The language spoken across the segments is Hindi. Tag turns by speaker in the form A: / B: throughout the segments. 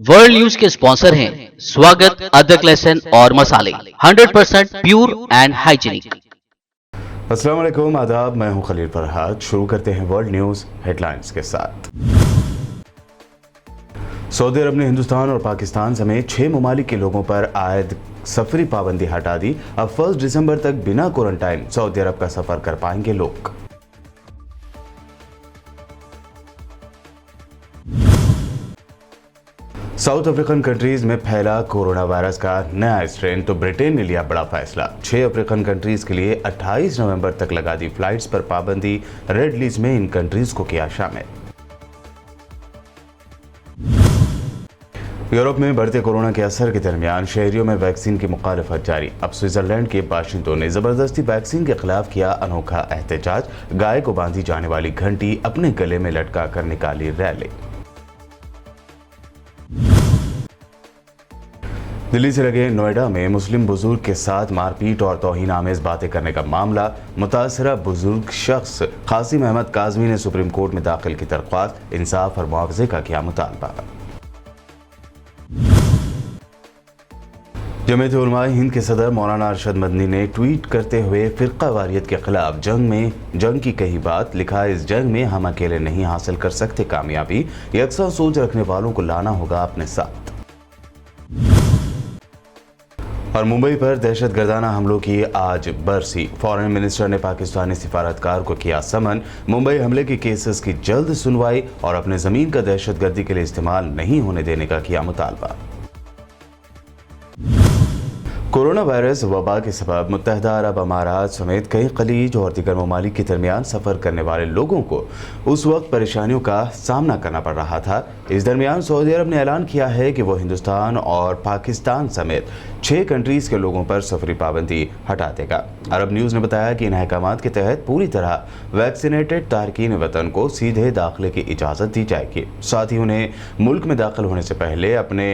A: वर्ल्ड न्यूज के स्पॉन्सर हैं स्वागत, अदरक, लहसुन और मसाले 100% प्योर एंड हाइजीनिक।
B: अस्सलाम वालेकुम, आदाब। मैं हूं खलील फरहाद। शुरू करते हैं वर्ल्ड न्यूज हेडलाइंस के साथ। सऊदी अरब ने हिंदुस्तान और पाकिस्तान समेत 6 ममालिक के लोगों पर आयद सफरी पाबंदी हटा दी। अब 1 दिसंबर तक बिना क्वारंटाइन सऊदी अरब का सफर कर पाएंगे लोग। साउथ अफ्रीकन कंट्रीज में फैला कोरोना वायरस का नया स्ट्रेन, तो ब्रिटेन ने लिया बड़ा फैसला। 6 अफ्रीकन कंट्रीज के लिए 28 नवंबर तक लगा दी फ्लाइट्स पर पाबंदी। रेड लिस्ट में इन कंट्रीज को किया शामिल। यूरोप में बढ़ते कोरोना के असर के दरमियान शहरियों में वैक्सीन की मुखालिफत जारी। अब स्विट्जरलैंड के बाशिंदों ने जबरदस्ती वैक्सीन के खिलाफ किया अनोखा एहतजाज। गाय को बांधी जाने वाली घंटी अपने गले में लटका कर निकाली रैली। दिल्ली से लगे नोएडा में मुस्लिम बुजुर्ग के साथ मारपीट और तौहीन आमेज बातें करने का मामला। मुतासरा बुजुर्ग शख्स कासिम अहमद काजमी ने सुप्रीम कोर्ट में दाखिल की दरख्वास्त। इंसाफ और मुआवजे का किया मुतालबा। जमीयत उलमा हिंद के सदर मौलाना अरशद मदनी ने ट्वीट करते हुए फिरका वारियत के खिलाफ जंग की कही बात। लिखा, इस जंग में हम अकेले नहीं हासिल कर सकते कामयाबी, यकसा सोच रखने वालों को लाना होगा अपने साथ। और मुंबई पर दहशतगर्दाना हमलों की आज बरसी। फॉरेन मिनिस्टर ने पाकिस्तानी सिफारतकार को किया समन। मुंबई हमले के केसेस की जल्द सुनवाई और अपने जमीन का दहशतगर्दी के लिए इस्तेमाल नहीं होने देने का किया मुतालबा। कोरोना वायरस वबा के सबब मुत्तहदा अरब अमारात समेत कई खलीज और दीगर ममालिक के दरमियान सफ़र करने वाले लोगों को उस वक्त परेशानियों का सामना करना पड़ रहा था। इस दरमियान सऊदी अरब ने ऐलान किया है कि वो हिंदुस्तान और पाकिस्तान समेत 6 कंट्रीज़ के लोगों पर सफरी पाबंदी हटा देगा। अरब न्यूज़ ने बताया कि इन अहकामात के तहत पूरी तरह वैक्सीनेटेड तारकीन वतन को सीधे दाखिले की इजाज़त दी जाएगी। साथ ही उन्हें मुल्क में दाखिल होने से पहले अपने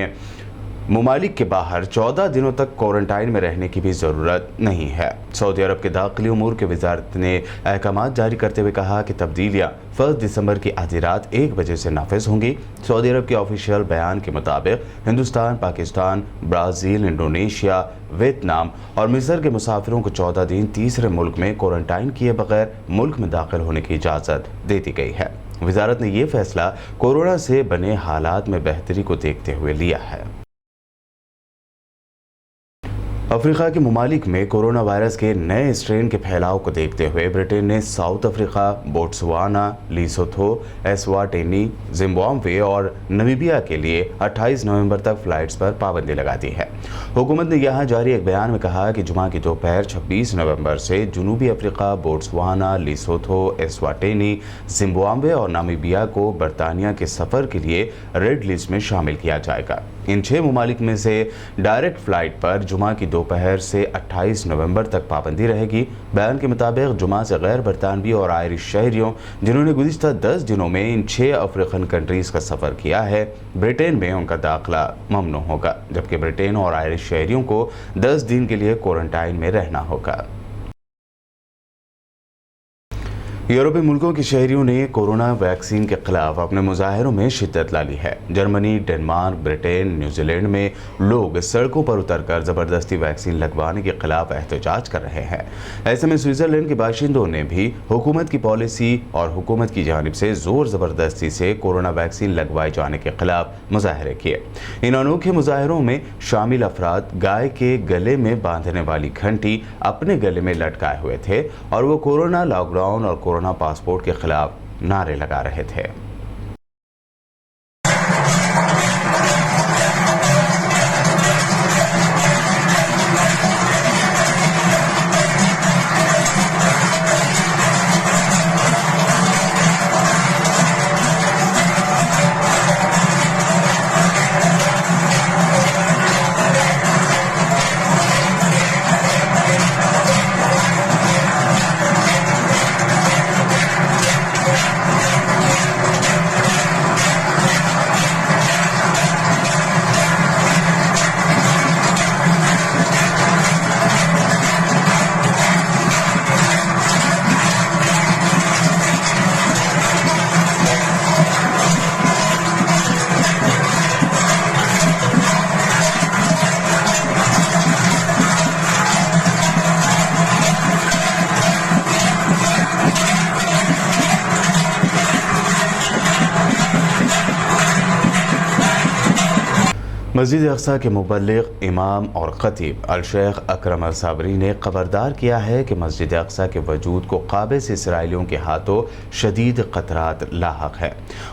B: ममालिक के बाहर 14 दिनों तक क्वारंटाइन में रहने की भी ज़रूरत नहीं है। सऊदी अरब के दाखिली उमूर की वजारत ने अहकामात जारी करते हुए कहा कि तब्दीलियाँ 1 दिसंबर की आधी रात 1 बजे से नाफिज होंगी। सऊदी अरब के ऑफिशियल बयान के मुताबिक Hindustan, Pakistan, Brazil, Indonesia, Vietnam और मिस्र के मुसाफिरों को 14 दिन तीसरे मुल्क में क्वारंटाइन किए बगैर मुल्क में दाखिल होने की इजाज़त दे दी गई है। वजारत ने यह फैसला कोरोना से बने हालात में बेहतरी को देखते हुए लिया है। अफ्रीका के ममालिक में कोरोना वायरस के नए स्ट्रेन के फैलाव को देखते हुए ब्रिटेन ने South Africa, Botswana, Lesotho, Eswatini, Zimbabwe और नामीबिया के लिए 28 नवंबर तक फ्लाइट्स पर पाबंदी लगा दी है। हुकूमत ने यहां जारी एक बयान में कहा कि जुमा की दोपहर 26 नवंबर से जनूबी Africa, Botswana, Lesotho, Eswatini, Zimbabwe और नामीबिया को बरतानिया के सफ़र के लिए रेड लिस्ट में शामिल किया जाएगा। इन 6 ममालिक में से डायरेक्ट फ्लाइट पर जुमा की दोपहर से 28 नवंबर तक पाबंदी रहेगी। बयान के मुताबिक जुमा से गैर बरतानवी और आयरिश शहरियों जिन्होंने गुज़िश्ता 10 दिनों में इन 6 अफ्रीकन कंट्रीज़ का सफ़र किया है, ब्रिटेन में उनका दाखिला ममनू होगा, जबकि ब्रिटेन और आयरिश शहरियों को 10 दिन के लिए क्वारंटाइन में रहना होगा। यूरोपीय मुल्कों के शहरियों ने कोरोना वैक्सीन के खिलाफ अपने मुजाहरों में शिद्दत ला ली है। जर्मनी, डेनमार्क, ब्रिटेन, न्यूजीलैंड में लोग सड़कों पर उतरकर ज़बरदस्ती वैक्सीन लगवाने के खिलाफ एहतजाज कर रहे हैं। ऐसे में स्विट्जरलैंड के बाशिंदों ने भी हुकूमत की पॉलिसी और हुकूमत की जानिब से ज़ोर ज़बरदस्ती से कोरोना वैक्सीन लगवाए जाने के खिलाफ मुजाहरे किए। इन अनोखे मुजाहरों में शामिल अफराद गाय के गले में बांधने वाली घंटी अपने गले में लटकाए हुए थे और वो कोरोना लॉकडाउन और कोरोना पासपोर्ट के खिलाफ नारे लगा रहे थे। मस्जिद अक़सा के मुबल्लिग इमाम और ख़तीब अल-शेख अकरम अल-साबरी ने खबरदार किया है कि मस्जिद अक़सा के वजूद को क़ाबिज़ इसराइलियों के हाथों शदीद ख़तरात लाहक है।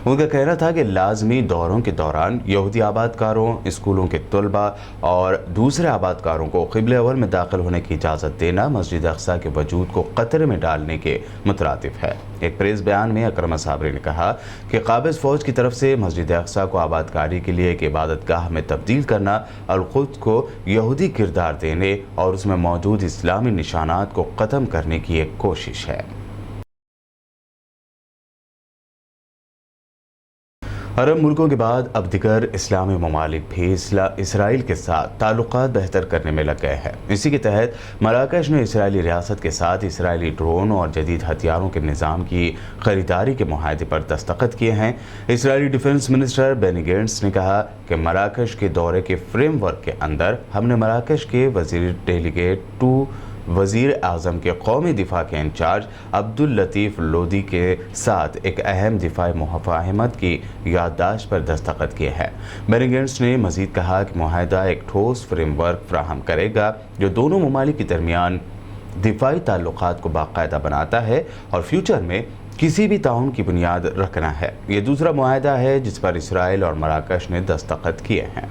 B: उनका कहना था कि लाजमी दौरों के दौरान यहूदी आबादकारों, स्कूलों के तलबा और दूसरे आबादकारों को क़िबले अव्वल में दाखिल होने की इजाज़त देना मस्जिद अक़सा के वजूद को ख़तरे में डालने के मुतरादिफ है। एक प्रेस बयान में अकरम अल-साबरी ने कहा कि क़ाबिज़ फ़ौज की तरफ से मस्जिद अक़सा को आबादकारी के लिए एक इबादतगाह में तब्दील करना अल-क़ुद्स को यहूदी किरदार देने और उसमें मौजूद इस्लामी निशानात को ख़त्म करने की एक कोशिश है। अरब मुल्कों के बाद अब दिगर इस्लामी ममालिक भी इसराइल के साथ ताल्लुकात बेहतर करने में लग गए हैं। इसी के तहत मराकश ने इसराइली रियासत के साथ इसराइली ड्रोन और जदीद हथियारों के निज़ाम की खरीदारी के मुआहदे पर दस्तखत किए हैं। Israeli defence minister Benny Gantz ने कहा कि मराकश के दौरे के फ्रेमवर्क के अंदर हमने मराकश के वज़ीर डेलीगेट टू वज़ीर आज़म के कौमी दिफा के इंचार्ज अब्दुल लतीफ़ लोदी के साथ एक अहम दिफाई मुफ़ाहमत की याददाश्त पर दस्तखत किए हैं। बेनी गेंट्स ने मज़ीद कहा कि मुआहदा एक ठोस फ्रेमवर्क फ्राहम करेगा जो दोनों ममालिक के दरमियान दिफाई ताल्लुकात को बाकायदा बनाता है और फ्यूचर में किसी भी ताउन की बुनियाद रखना है। ये दूसरा मुआहदा है जिस पर इसराइल और मराकश ने दस्तखत किए हैं।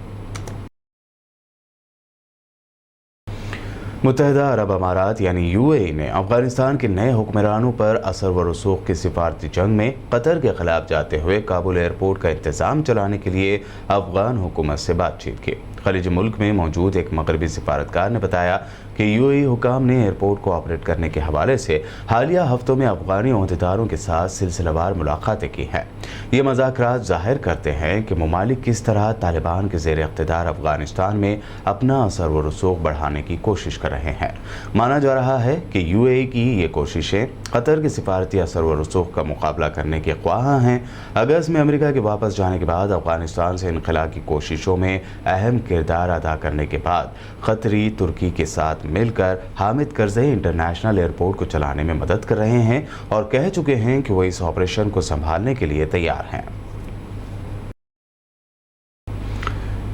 B: मुत्तहिदा अरब अमारात यानी UAE ने अफगानिस्तान के नए हुक्मरानों पर असर व रसूख की सिफारती जंग में कतर के खिलाफ जाते हुए काबुल एयरपोर्ट का इंतज़ाम चलाने के लिए अफगान हुकूमत से बातचीत की। खलीज मुल्क में मौजूद एक मगरबी सिफारतकार ने बताया कि UAE हुकाम ने एयरपोर्ट को ऑपरेट करने के हवाले से हालिया हफ्तों में अफगानी अहदेदारों के साथ सिलसिलेवार मुलाकातें की हैं। ये मज़ाकरात ज़ाहिर करते हैं कि ममालिक किस तरह तालिबान के ज़ेर इक़्तिदार अफगानिस्तान में अपना असर व रसूख बढ़ाने की कोशिश कर रहे हैं। माना जा रहा है कि UAE की ये कोशिशें कतर के सिफारती असर व रसूख का मुकाबला करने के ख्वाह हैं। अगस्त में अमेरिका के वापस जाने के बाद अफगानिस्तान से इनखला की कोशिशों में अहम किरदार अदा करने के बाद कतरी तुर्की के साथ मिलकर हामिद करज़ई इंटरनेशनल एयरपोर्ट को चलाने में मदद कर रहे हैं और कह चुके हैं कि वो इस ऑपरेशन को संभालने के लिए तैयार हैं।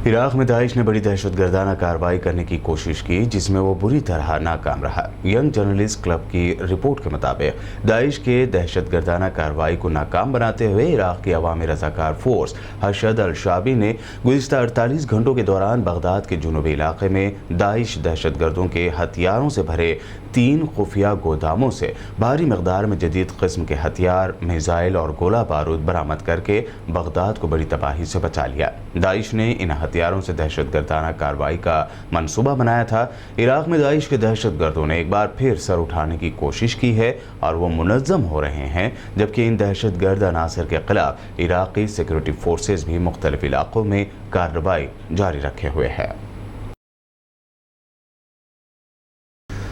B: इराक़ में दाइश ने बड़ी दहशतगर्दाना कार्रवाई करने की कोशिश की जिसमें वो बुरी तरह नाकाम रहा। यंग जर्नलिस्ट क्लब की रिपोर्ट के मुताबिक दाइश के दहशतगर्दाना कार्रवाई को नाकाम बनाते हुए इराक़ की अवामी रज़ाकार फोर्स हशद अल-शाबी ने गुज़िश्ता 48 घंटों के दौरान बगदाद के जुनूबी इलाके में दाइश दहशतगर्दों के हथियारों से भरे 3 खुफिया गोदामों से भारी मकदार में जदीद किस्म के हथियार, मिसाइल और गोला बारूद बरामद करके बगदाद को बड़ी तबाही से बचा लिया। दाइश ने इन हथियारों से दहशतगर्दाना कार्रवाई का मंसूबा बनाया था। इराक़ में दाइश के दहशतगर्दों ने एक बार फिर सर उठाने की कोशिश की है और वो मुनज़्ज़म हो रहे हैं, जबकि इन दहशतगर्द अनासर के खिलाफ इराक़ी सिक्योरिटी फोर्सेज भी मुख्तलिफ इलाक़ों में कार्रवाई जारी रखे हुए हैं।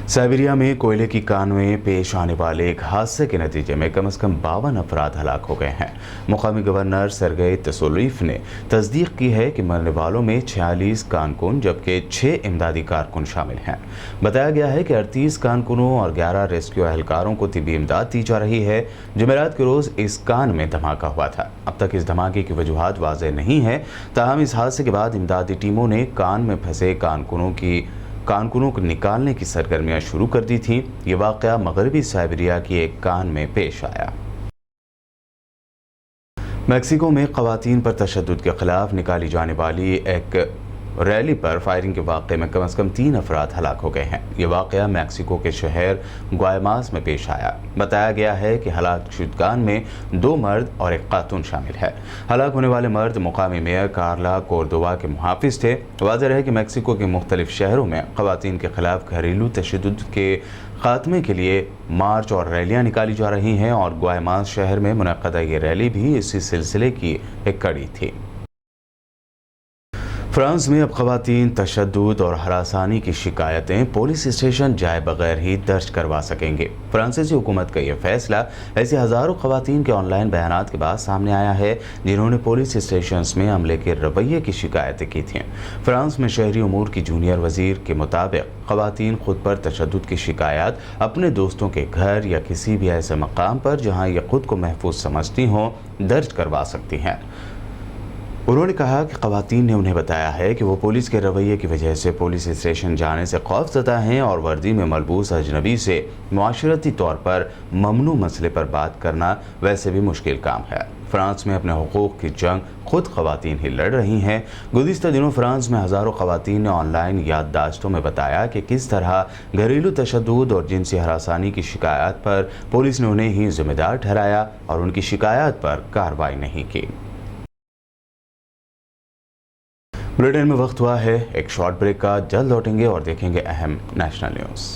B: साइबेरिया में कोयले की कान में पेश आने वाले एक हादसे के नतीजे में कम से कम 52 अफराद हलाक हो गए हैं। मुकामी गवर्नर सरगई तसोलीफ ने तस्दीक की है कि मरने वालों में 46 कारकुन जबकि 6 इमदादी कारकुन शामिल हैं। बताया गया है कि 38 कारकुनों और 11 रेस्क्यू एहलकारों को तिब्बी इमदाद दी जा रही है। जुमेरात के रोज़ इस कान में धमाका हुआ था। अब तक इस धमाके की वजूहात वाज़ेह नहीं है, ताहम इस हादसे के बाद इमदादी टीमों ने कान में फंसे कारकुनों को निकालने की सरगर्मियां शुरू कर दी थीं। ये वाक़या मगरबी साइबेरिया की एक कान में पेश आया। मैक्सिको में ख़वातीन पर तशद्दुद के खिलाफ निकाली जाने वाली एक रैली पर फायरिंग के वाक़े में कम से कम 3 अफराद हलाक हो गए हैं। ये वाक़या मैक्सिको के शहर ग्वायमास में पेश आया। बताया गया है कि हलाक शुदगान में 2 मर्द और एक खातून शामिल है। हलाक होने वाले मर्द मुकामी मेयर कार्ला कोर्दोवा के मुहाफिज थे। वाज़ेह है कि मैक्सिको के मुख्तलिफ शहरों में ख़वातीन के खिलाफ घरेलू तशद्दुद के खात्मे के लिए मार्च और रैलियाँ निकाली जा रही हैं और ग्वायमास शहर में मुनक़्क़दा ये रैली भी इसी सिलसिले की एक कड़ी थी। फ्रांस में अब ख़वातीन तशद्दुद और हरासानी की शिकायतें पुलिस स्टेशन जाए बगैर ही दर्ज करवा सकेंगे। फ्रांसीसी हुकूमत का यह फैसला ऐसे हज़ारों ख़वातीन के ऑनलाइन बयानात के बाद सामने आया है जिन्होंने पुलिस स्टेशन में अमले के रवैये की शिकायतें की थीं। फ्रांस में शहरी उमूर की जूनियर वज़ीर के मुताबिक ख़वातीन खुद पर तशद्दुद की शिकायत अपने दोस्तों के घर या किसी भी ऐसे मकाम पर जहाँ ये खुद को महफूज समझती हों दर्ज करवा सकती हैं। उन्होंने कहा कि खवातीन ने उन्हें बताया है कि वो पुलिस के रवैये की वजह से पुलिस स्टेशन जाने से खौफज़दा हैं और वर्दी में मलबूस अजनबी से मुआशरती तौर पर ममनू मसले पर बात करना वैसे भी मुश्किल काम है। फ्रांस में अपने हुकूक की जंग खुद खवातीन ही लड़ रही हैं। गुज़िश्ता दिनों फ्रांस में हज़ारों खवातीन ने ऑनलाइन याददाश्तों में बताया कि किस तरह घरेलू तशद्दुद और जिनसी हरासानी की शिकायत पर पुलिस ने उन्हें ही जिम्मेदार ठहराया और उनकी शिकायत पर कार्रवाई नहीं की। बुलेटिन में वक्त हुआ है एक शॉर्ट ब्रेक का। जल्द लौटेंगे और देखेंगे अहम नेशनल न्यूज़।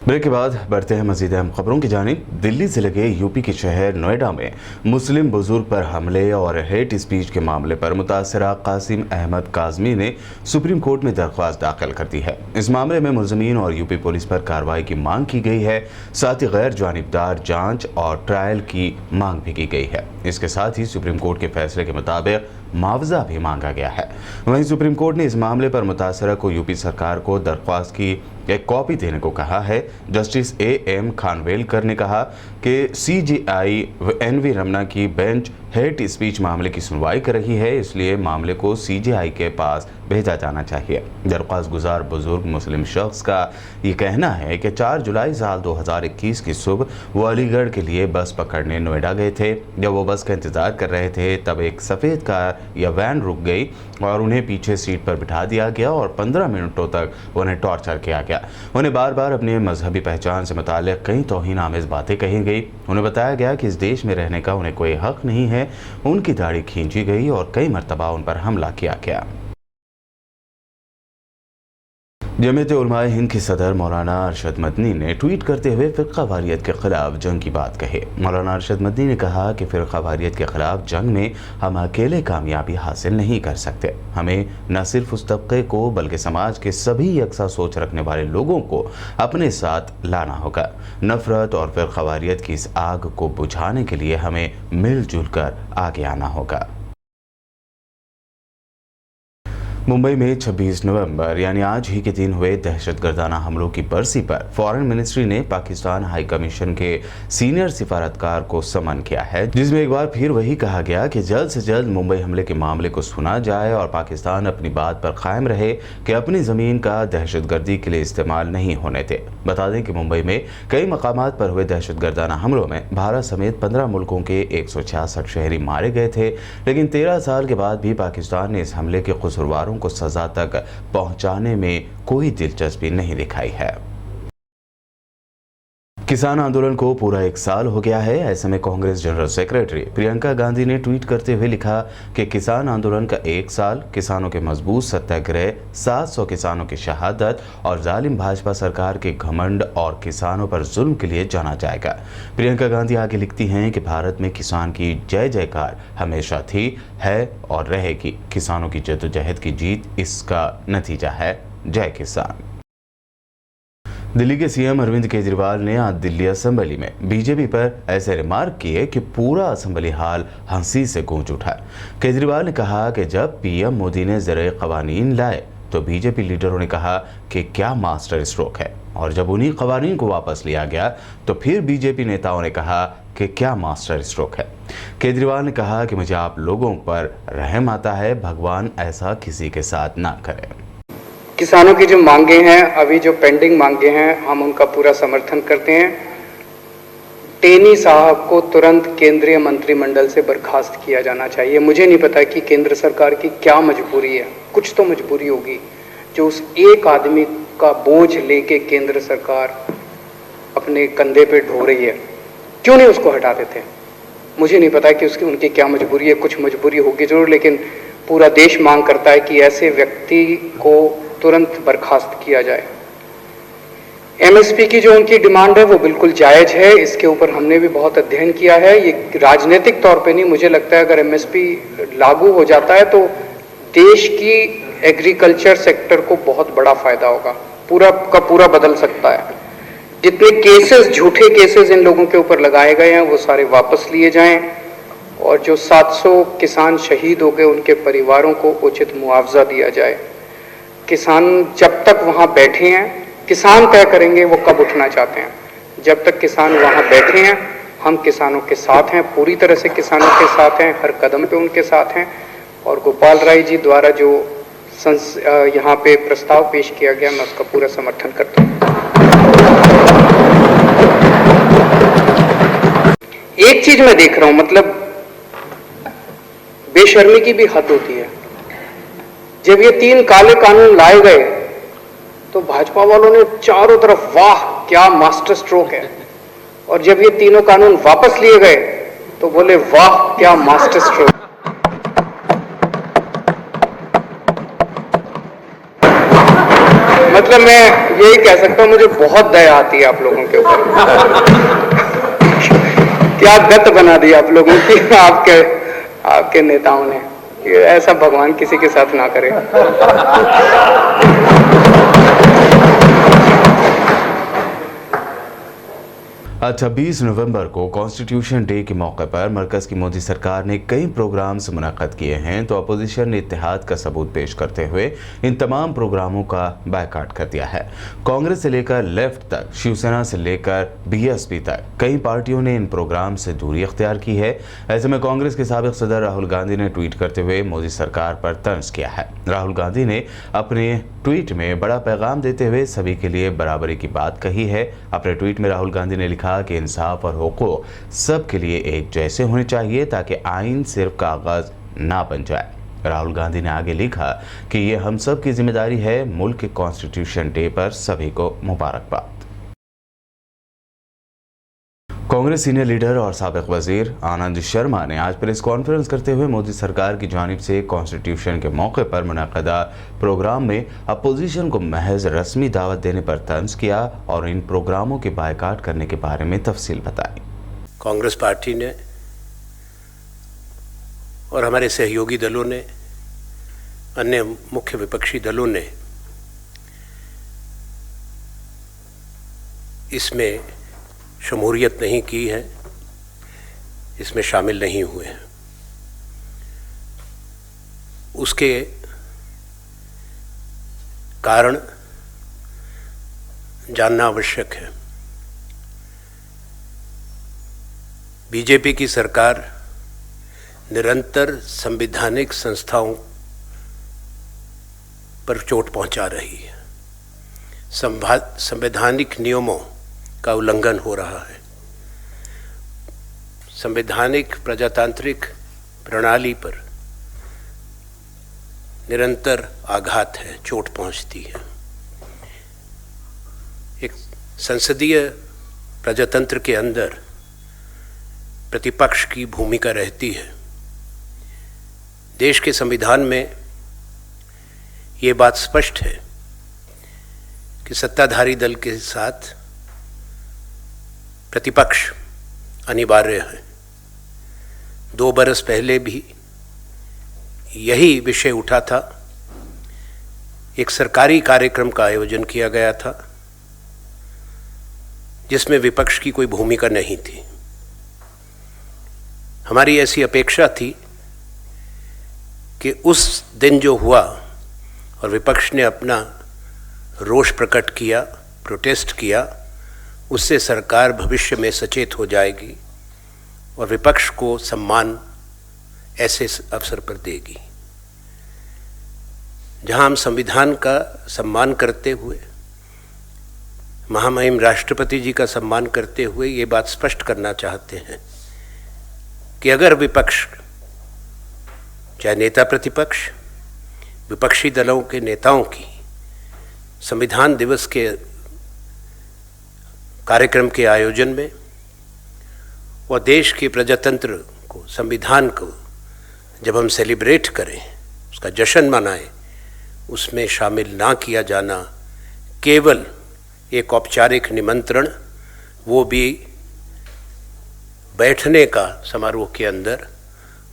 B: ब्रेक के बाद बढ़ते हैं मजीद अहम खबरों की जानिब। दिल्ली से लगे यूपी के शहर नोएडा में मुस्लिम बुजुर्ग पर हमले और हेट स्पीच के मामले पर मुतासरा कासिम अहमद काजमी ने सुप्रीम कोर्ट में दरख्वास्त दाखिल कर दी है। इस मामले में मुलजमीन और यूपी पुलिस पर कार्रवाई की मांग की गई है। साथ ही गैर जानिबदार जांच और ट्रायल की मांग भी की गई है। इसके साथ ही सुप्रीम कोर्ट के फैसले के मुताबिक मुआवजा भी मांगा गया है। वहीं सुप्रीम कोर्ट ने इस मामले पर मुतासरा को यूपी सरकार को दरख्वास्त की एक कॉपी देने को कहा है। जस्टिस AM खानवेलकर ने कहा कि CJI NV रमना की बेंच हेट स्पीच मामले की सुनवाई कर रही है, इसलिए मामले को CJI के पास भेजा जाना चाहिए। दरख्वास्त गुजार बुजुर्ग मुस्लिम शख्स का ये कहना है कि 4 जुलाई साल 2021 की सुबह वो अलीगढ़ के लिए बस पकड़ने नोएडा गए थे। जब वो बस का इंतज़ार कर रहे थे तब एक सफ़ेद कार या वैन रुक गई और उन्हें पीछे सीट पर बिठा दिया गया और 15 मिनटों तक उन्हें टॉर्चर किया गया। उन्हें बार बार अपने मजहबी पहचान से मुताल्लिक़ कई तौहीन आमेज़ बातें कही गई। उन्हें बताया गया कि इस देश में रहने का उन्हें कोई हक़ नहीं है। उनकी दाढ़ी खींची गई और कई मरतबा उन पर हमला किया गया। जमीयत उलमाए हिंद के सदर मौलाना अरशद मदनी ने ट्वीट करते हुए फ़िरक़ा वारियत के ख़िलाफ़ जंग की बात कही। मौलाना अरशद मदनी ने कहा कि फ़िरक़ा वारियत के ख़िलाफ़ जंग में हम अकेले कामयाबी हासिल नहीं कर सकते। हमें न सिर्फ उस तबके को बल्कि समाज के सभी यकसा सोच रखने वाले लोगों को अपने साथ लाना होगा। नफ़रत और फ़िरक़ा वारियत की इस आग को बुझाने के लिए हमें मिलजुल कर आगे आना होगा। मुंबई में 26 नवंबर यानी आज ही के दिन हुए दहशतगर्दाना हमलों की बरसी पर फॉरेन मिनिस्ट्री ने पाकिस्तान हाई कमीशन के सीनियर सिफारतकार को समन किया है, जिसमें एक बार फिर वही कहा गया कि जल्द से जल्द मुंबई हमले के मामले को सुना जाए और पाकिस्तान अपनी बात पर कायम रहे कि अपनी ज़मीन का दहशतगर्दी के लिए इस्तेमाल नहीं होने दे। बता दें कि मुंबई में कई मकामात पर हुए दहशतगर्दाना हमलों में भारत समेत 15 मुल्कों के 166 शहरी मारे गए थे, लेकिन 13 साल के बाद भी पाकिस्तान ने इस हमले के कसूरवारों को सजा तक पहुंचाने में कोई दिलचस्पी नहीं दिखाई है। किसान आंदोलन को पूरा 1 साल हो गया है। ऐसे में कांग्रेस जनरल सेक्रेटरी प्रियंका गांधी ने ट्वीट करते हुए लिखा कि किसान आंदोलन का 1 साल, किसानों के मजबूत सत्याग्रह, 700 किसानों की शहादत और जालिम भाजपा सरकार के घमंड और किसानों पर जुल्म के लिए जाना जाएगा। प्रियंका गांधी आगे लिखती हैं कि भारत में किसान की जय जयकार हमेशा थी, है और रहेगी। किसानों की जद्दोजहद की जीत इसका नतीजा है। जय किसान। दिल्ली के CM अरविंद केजरीवाल ने आज दिल्ली असेंबली में बीजेपी पर ऐसे रिमार्क किए कि पूरा असेंबली हाल हंसी से गूंज उठा। केजरीवाल ने कहा कि जब PM मोदी ने ज़राए क़वानीन लाए तो बीजेपी लीडरों ने कहा कि क्या मास्टर स्ट्रोक है, और जब उन्हीं क़वानीन को वापस लिया गया तो फिर बीजेपी नेताओं ने कहा कि क्या मास्टर स्ट्रोक है। केजरीवाल ने कहा कि मुझे आप लोगों पर रहम आता है, भगवान ऐसा किसी के साथ ना करे।
C: किसानों की जो मांगे हैं, अभी जो पेंडिंग मांगे हैं, हम उनका पूरा समर्थन करते हैं। टेनी साहब को तुरंत केंद्रीय मंत्रिमंडल से बर्खास्त किया जाना चाहिए। मुझे नहीं पता कि केंद्र सरकार की क्या मजबूरी है, कुछ तो मजबूरी होगी जो उस एक आदमी का बोझ लेके केंद्र सरकार अपने कंधे पे ढो रही है। क्यों नहीं उसको हटा देते? मुझे नहीं पता कि उनकी क्या मजबूरी है, कुछ मजबूरी होगी जरूर, लेकिन पूरा देश मांग करता है कि ऐसे व्यक्ति को तुरंत बर्खास्त किया जाए। एमएसपी की जो उनकी डिमांड है वो बिल्कुल जायज़ है, इसके ऊपर हमने भी बहुत अध्ययन किया है। ये राजनीतिक तौर पे नहीं, मुझे लगता है अगर एमएसपी लागू हो जाता है तो देश की एग्रीकल्चर सेक्टर को बहुत बड़ा फायदा होगा, पूरा का पूरा बदल सकता है। जितने केसेस, झूठे केसेस इन लोगों के ऊपर लगाए गए हैं वो सारे वापस लिए जाएं और जो 700 किसान शहीद हो गए उनके परिवारों को उचित मुआवजा दिया जाए। किसान जब तक वहाँ बैठे हैं, किसान तय करेंगे वो कब उठना चाहते हैं। जब तक किसान वहाँ बैठे हैं हम किसानों के साथ हैं, पूरी तरह से किसानों के साथ हैं, हर कदम पे उनके साथ हैं। और गोपाल राय जी द्वारा जो यहाँ पे प्रस्ताव पेश किया गया मैं उसका पूरा समर्थन करता हूँ। एक चीज मैं देख रहा हूं, मतलब बेशर्मी की भी हद होती है। जब ये 3 काले कानून लाए गए तो भाजपा वालों ने चारों तरफ वाह क्या मास्टर स्ट्रोक है, और जब ये तीनों कानून वापस लिए गए तो बोले वाह क्या मास्टर स्ट्रोक। मतलब मैं यही कह सकता हूं, मुझे बहुत दया आती है आप लोगों के ऊपर। क्या गत बना दी आप लोगों की आपके नेताओं ने, ऐसा भगवान किसी के साथ ना करे।
B: 26 नवंबर को कॉन्स्टिट्यूशन डे के मौके पर मरकज़ की मोदी सरकार ने कई प्रोग्राम्स मुनक़्क़द किए हैं, तो अपोजिशन ने इत्तेहाद का सबूत पेश करते हुए इन तमाम प्रोग्रामों का बायकाट कर दिया है। कांग्रेस से लेकर लेफ्ट तक, शिवसेना से लेकर बीएसपी तक कई पार्टियों ने इन प्रोग्राम से दूरी अख्तियार की है। ऐसे में कांग्रेस के साबिक़ सदर राहुल गांधी ने ट्वीट करते हुए मोदी सरकार पर तंज किया है। राहुल गांधी ने अपने ट्वीट में बड़ा पैगाम देते हुए सभी के लिए बराबरी की बात कही है। अपने ट्वीट में राहुल गांधी ने लिखा कि इंसाफ और हुकूक सब के लिए एक जैसे होने चाहिए ताकि आइन सिर्फ कागज ना बन जाए। राहुल गांधी ने आगे लिखा कि ये हम सब की जिम्मेदारी है। मुल्क के कॉन्स्टिट्यूशन डे पर सभी को मुबारकबाद। कांग्रेस सीनियर लीडर और साबिक़ वजीर आनंद शर्मा ने आज प्रेस कॉन्फ्रेंस करते हुए मोदी सरकार की जानिब से कॉन्स्टिट्यूशन के मौके पर मुनक़्क़दा प्रोग्राम में अपोजिशन को महज रस्मी दावत देने पर तंज किया और इन प्रोग्रामों के बायकाट करने के बारे में तफसील बताई।
D: कांग्रेस पार्टी ने और हमारे सहयोगी दलों ने, अन्य मुख्य विपक्षी दलों ने इसमें शमूलियत नहीं की है, इसमें शामिल नहीं हुए हैं। उसके कारण जानना आवश्यक है। बीजेपी की सरकार निरंतर संवैधानिक संस्थाओं पर चोट पहुंचा रही है। संवैधानिक नियमों का उल्लंघन हो रहा है। संवैधानिक प्रजातांत्रिक प्रणाली पर निरंतर आघात है, चोट पहुंचती है। एक संसदीय प्रजातंत्र के अंदर प्रतिपक्ष की भूमिका रहती है। देश के संविधान में ये बात स्पष्ट है कि सत्ताधारी दल के साथ प्रतिपक्ष अनिवार्य है। 2 बरस पहले भी यही विषय उठा था। एक सरकारी कार्यक्रम का आयोजन किया गया था जिसमें विपक्ष की कोई भूमिका नहीं थी। हमारी ऐसी अपेक्षा थी कि उस दिन जो हुआ और विपक्ष ने अपना रोष प्रकट किया, प्रोटेस्ट किया, उससे सरकार भविष्य में सचेत हो जाएगी और विपक्ष को सम्मान ऐसे अवसर पर देगी। जहां हम संविधान का सम्मान करते हुए, महामहिम राष्ट्रपति जी का सम्मान करते हुए ये बात स्पष्ट करना चाहते हैं कि अगर विपक्ष, चाहे नेता प्रतिपक्ष, विपक्षी दलों के नेताओं की संविधान दिवस के कार्यक्रम के आयोजन में और देश के प्रजातंत्र को, संविधान को जब हम सेलिब्रेट करें उसका जश्न मनाएं, उसमें शामिल ना किया जाना, केवल एक औपचारिक निमंत्रण, वो भी बैठने का समारोह के अंदर,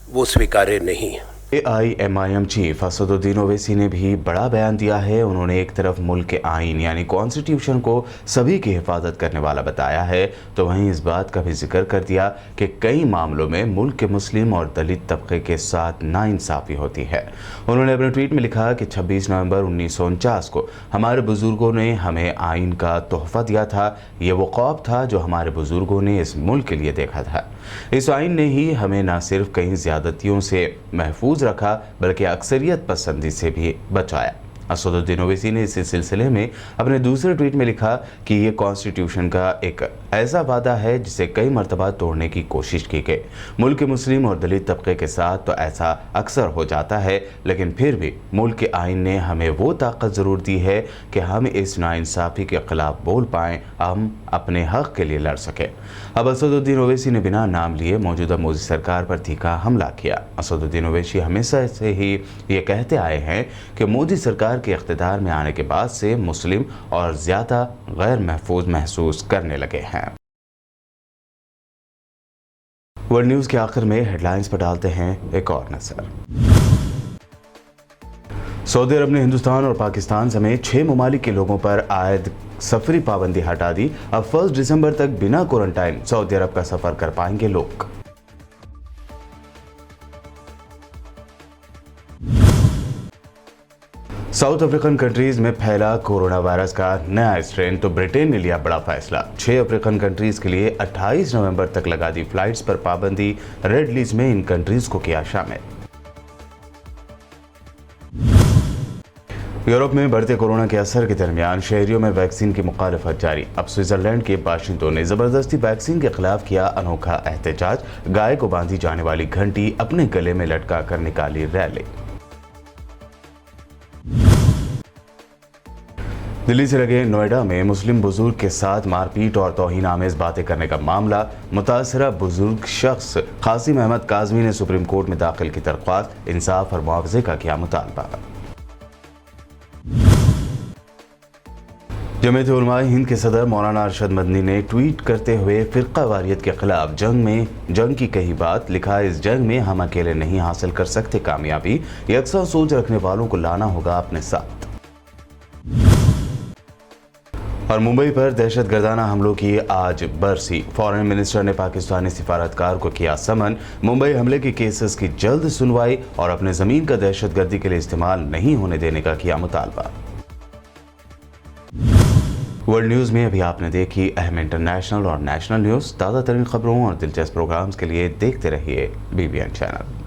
D: वो स्वीकार्य नहीं है।
B: AIMIM चीफ असदुद्दीन ओवैसी ने भी बड़ा बयान दिया है। उन्होंने एक तरफ मुल्क के आइन यानी कॉन्स्टिट्यूशन को सभी की हिफाजत करने वाला बताया है, तो वहीं इस बात का भी जिक्र कर दिया कि कई मामलों में मुल्क के मुस्लिम और दलित तबके के साथ नाइंसाफ़ी होती है। उन्होंने अपने ट्वीट में लिखा कि 26 नवंबर 1949 को हमारे बुजुर्गों ने हमें आइन का तोहफा दिया था। ये वो ख्वाब था जो हमारे बुजुर्गों ने इस मुल्क के लिए देखा था। इस आइन ने ही हमें न सिर्फ कई ज़्यादतियों से महफूज रखा, बल्कि अक्सरियत पसंदी से भी बचाया। असदुद्दीन ओवैसी ने इसी सिलसिले में अपने दूसरे ट्वीट में लिखा कि ये कॉन्स्टिट्यूशन का एक ऐसा वादा है जिसे कई मरतबा तोड़ने की कोशिश की गई। मुल्क के मुस्लिम और दलित तबके के साथ तो ऐसा अक्सर हो जाता है, लेकिन फिर भी मुल्क के आइन ने हमें वो ताकत ज़रूर दी है कि हम इस नाइंसाफ़ी के ख़िलाफ़ बोल पाएँ, हम अपने हक़ के लिए लड़ सकें। अब असदुद्दीन ओवैसी ने बिना नाम लिए मौजूदा मोदी सरकार पर तीखा हमला किया। असदुद्दीन ओवैसी हमेशा से ही ये कहते आए हैं कि मोदी सरकार के इख्तिदार में आने के बाद से मुस्लिम और ज़्यादा गैर महफूज महसूस करने लगे हैं। वर्ल्ड न्यूज़ के आखिर में हेडलाइंस पर डालते हैं एक और नज़र। सऊदी अरब ने हिंदुस्तान और पाकिस्तान समेत 6 ममालिक के लोगों पर आयद सफरी पाबंदी हटा दी। अब 1 दिसंबर तक बिना क्वारंटाइन सऊदी अरब का सफर कर पाएंगे लोग। साउथ अफ्रीकन कंट्रीज में फैला कोरोना वायरस का नया स्ट्रेन, तो ब्रिटेन ने लिया बड़ा फैसला। 6 अफ्रीकन कंट्रीज के लिए 28 नवंबर तक लगा दी फ्लाइट्स पर पाबंदी। रेड लिस्ट में इन कंट्रीज को किया शामिल। यूरोप में बढ़ते कोरोना के असर के दरमियान शहरियों में वैक्सीन की मुखालफत जारी। अब स्विट्जरलैंड के बाशिंदों ने जबरदस्ती वैक्सीन के खिलाफ किया अनोखा एहतजाज। गाय को बांधी जाने वाली घंटी अपने गले में लटका कर निकाली रैली। दिल्ली से लगे नोएडा में मुस्लिम बुजुर्ग के साथ मारपीट और तौहीन आमेज बातें करने का मामला। मुतासरा बुजुर्ग शख्स कासिम अहमद काजमी ने सुप्रीम कोर्ट में दाखिल की दरख्वास्त। इंसाफ और मुआवजे का किया मुतालबा। जमीयत उलमा हिंद के सदर मौलाना अरशद मदनी ने ट्वीट करते हुए फ़िरका वारियत के खिलाफ जंग की कही बात। लिखा, इस जंग में हम अकेले नहीं हासिल कर सकते कामयाबी, यकसा सोच रखने वालों को लाना होगा अपने साथ। और मुंबई पर दहशतगर्दाना हमलों की आज बरसी। फॉरेन मिनिस्टर ने पाकिस्तानी सिफारतकार को किया समन। मुंबई हमले के केसेस की जल्द सुनवाई और अपने ज़मीन का दहशतगर्दी के लिए इस्तेमाल नहीं होने देने का किया मुतालबा। वर्ल्ड न्यूज़ में अभी आपने देखी अहम इंटरनेशनल और नेशनल न्यूज़। ताज़ा तरीन खबरों और दिलचस्प प्रोग्राम्स के लिए देखते रहिए BBN चैनल।